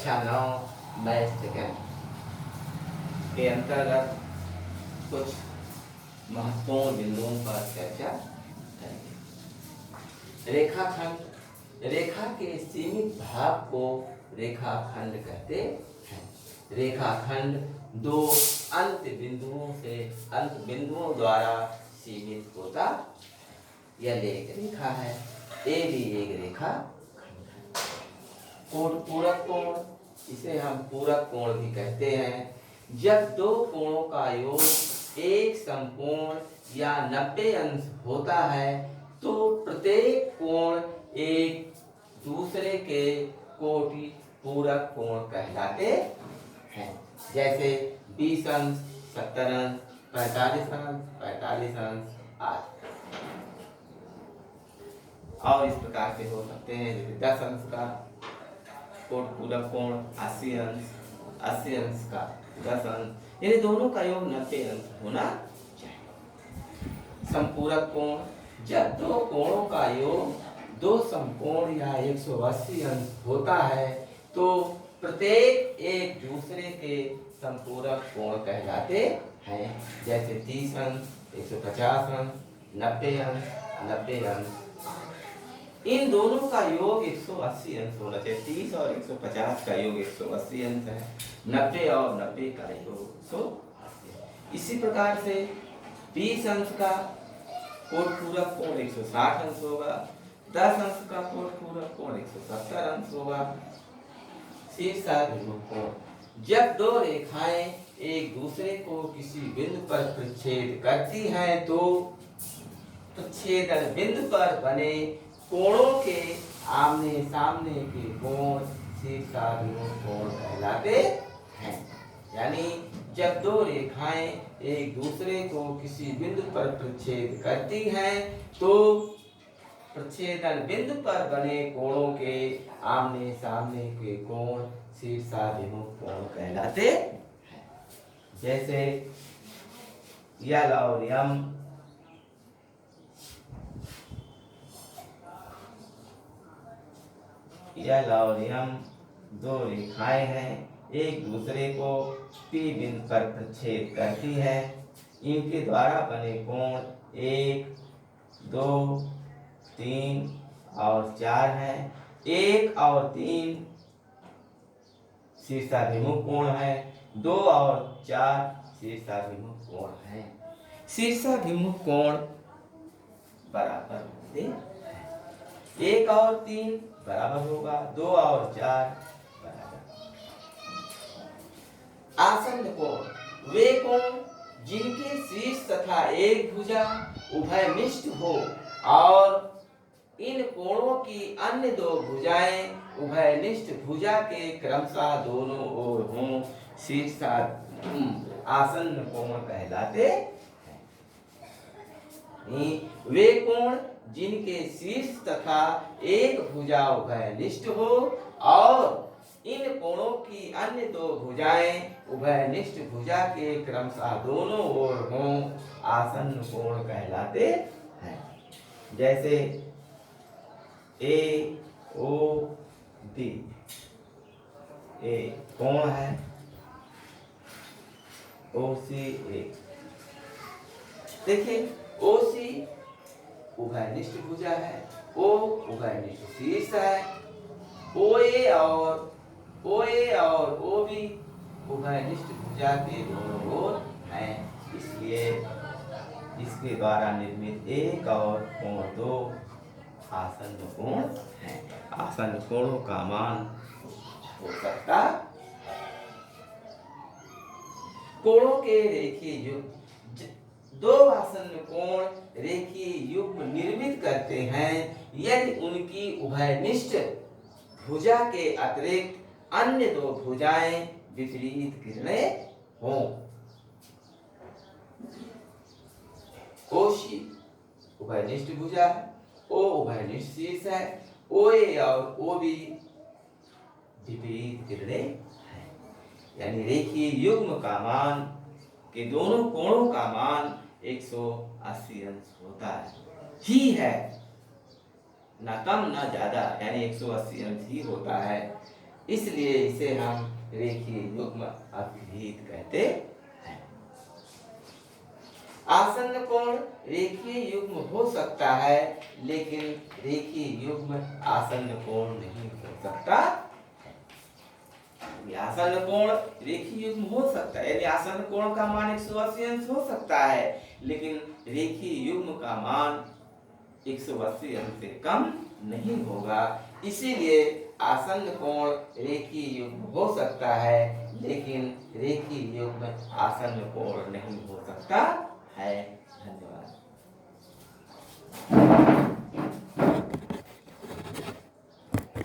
कक्षा 9 math second के अंतर्गत कुछ महत्वपूर्ण बिंदुओं पर चर्चा करेंगे। रेखाखंड, रेखा के सीमित भाग को रेखाखंड कहते हैं। रेखाखंड दो अंत बिंदुओं द्वारा सीमित होता। यह एक रेखा है, ए भी एक रेखा खंड है। पूरक कोण, इसे हम पूरक कोण भी कहते हैं। जब दो कोणों का योग एक समकोण या 90 अंश होता है तो प्रत्येक कोण एक दूसरे के कोटि पूरक कोण कहलाते हैं। जैसे 20 अंश, 70 अंश, 45 अंश आदि। और इस प्रकार के हो सकते हैं, जैसे 10 अंश का कोण पूरक कोण 80 अंश का 10 अंश, यानी दोनों का योग 90 अंश होना चाहिए। समपूरक कोण, जब दो कोणों का योग दो समकोण या 180 अंश होता है तो प्रत्येक एक दूसरे के समपूरक कोण कहलाते हैं। जैसे 30 अंश, 150 अंश, 90 अंश। इन दोनों का योग 180 अंश होना चाहिए। 30 और 150 का योग 180 अंश है, 90 और 90 का योग 180। इसी प्रकार से 20 अंश का कोण पूरक कोण 160 अंश होगा, 10 अंश का कोण पूरक कोण 170 अंश होगा। शीर्षाभिमुख कोण, जब दो रेखाएं एक दूसरे को किसी बिंदु पर प्रच्छेद करती हैं तो प्रच्छेदन बिंदु पर बने कोणों के आमने सामने के कोण शीर्षाभिमुख कोण कहलाते हैं। यानी जब दो रेखाएं एक दूसरे को किसी बिंदु पर प्रच्छेद करती हैं तो प्रच्छेदन बिंदु पर बने कोणों के आमने सामने के कोण शीर्षाभिमुख कोण कहलाते हैं। जैसे यल और यम, यल और यम दो रेखाएं हैं, एक दूसरे को P बिंदु पर प्रच्छेद करती है। इनके द्वारा बने कोण 1, 2, 3 और 4 हैं। 1 और 3 शीर्षाभिमुख कोण है, 2 और 4 शीर्षाभिमुख कोण है। शीर्षाभिमुख कोण बराबर होते हैं। 1 और 3 बराबर होगा, 2 और 4 बराबर। आसन्न कोण, वे कोण जिनके शीर्ष तथा एक भुजा उभयनिष्ठ हो और इन कोणों की अन्य दो भुजाएं उभयनिष्ठ भुजा के क्रमशः दोनों ओर हों, आसन्न कोण कहलाते हैं। वे कोण जिनके शीर्ष तथा एक भुजा उभयनिष्ठ हो और इन कोणों की अन्य दो भुजाएं उभयनिष्ठ भुजा के क्रमशः दोनों ओर हों, आसन्न कोण कहलाते हैं। जैसे ए ओ डी, ए कोण है, ओ सी ए। देखिए ओ सी उभयनिष्ठ भुजा है, ओ उभयनिष्ठ शीर्ष है, ओ ए और ओ भी उभयनिष्ठ भुजा के दोनों ओर हैं। इसलिए इसके द्वारा निर्मित एक और कोण 2 आसन्न कोण है। आसन्न कोणों का मान हो सकता। कोणों के रेखीय युग्म, दो आसन्न कोण रेखीय युग्म निर्मित करते हैं यदि उनकी उभयनिष्ठ भुजा के अतिरिक्त अन्य दो भुजाएं विपरीत किरणें हों। ओसी उभयनिष्ठ भुजा है, ओ उभयनिष्ठ शीर्ष है, ओ ए और ओ बी विपरीत किरणें हैं। यानी रेखीय युग्म का मान के दोनों कोणों का मान 180 अंश होता है ही है, ना कम ना ज्यादा, यानी 180 अंश ही होता है। इसलिए इसे हम रेखीय युग्म अभिहित कहते हैं। आसन्न कोण रेखीय युग्म हो सकता है, लेकिन रेखीय युग्म आसन्न कोण नहीं हो सकता। आसन्न कोण रेखीय युग्म हो सकता है, यानी आसन्न कोण का मान 180 अंश हो सकता है, लेकिन रेखीय युग्म का मान 180 अंश से कम नहीं होगा। इसीलिए आसन्न कोण रेखीय युग्म हो सकता है, लेकिन रेखीय युग्म आसन्न कोण नहीं हो सकता है। धन्यवाद।